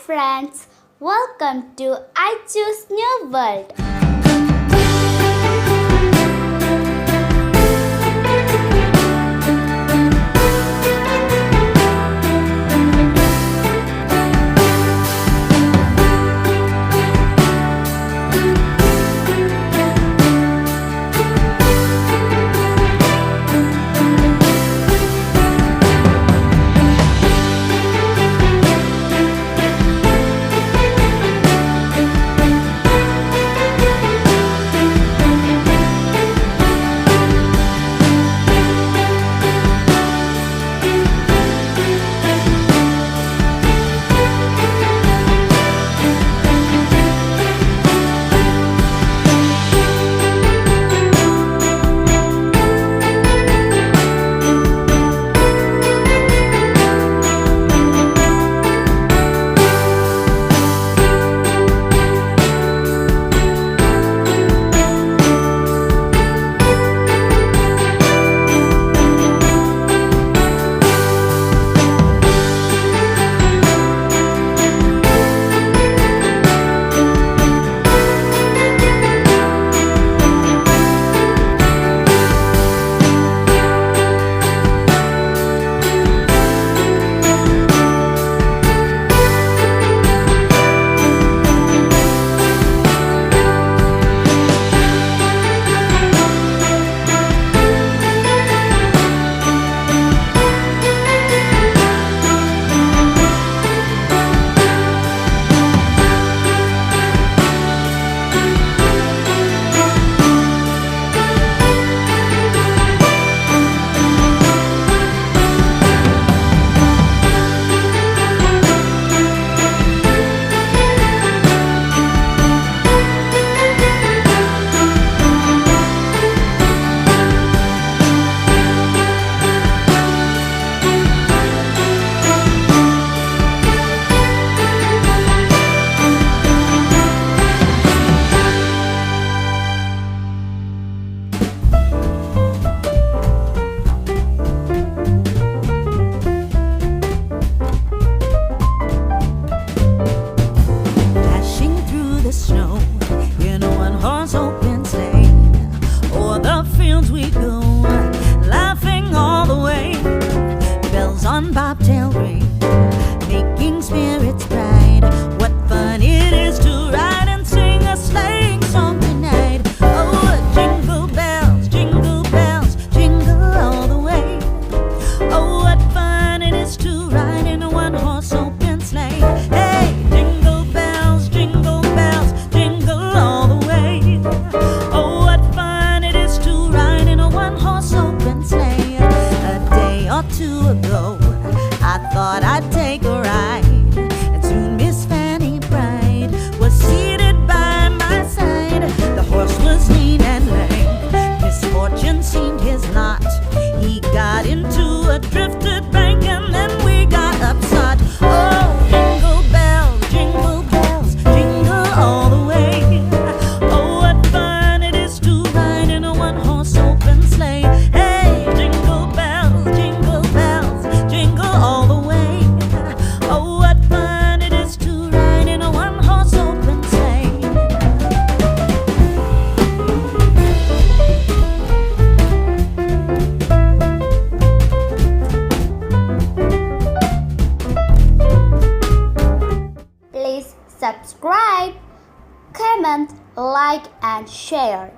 friends, welcome to Aychu's new world. We go, laughing all the way. Bells on bobtail ring, making spirits bright. What fun it is to ride and sing a sleighing song tonight. Oh, jingle bells, jingle all the way. Oh, what fun it is to ride in a one-horse open sleigh. Hey, jingle bells, jingle all the way. Oh, what fun it is to ride in a one-horse open sleigh. A day or two ago, I thought I'd take a ride, and soon Miss Fanny Bright was seated by my side. The horse was lean and lame, misfortune seemed his lot. He got into a drifted bank and then we got upset. Oh, jingle bells, jingle all the way. Oh, what fun it is to ride in a one-horse open sleigh. Hey, jingle bells, jingle all the way. Oh, what fun it is to ride in a one-horse open sleigh. Please subscribe, comment, like and share.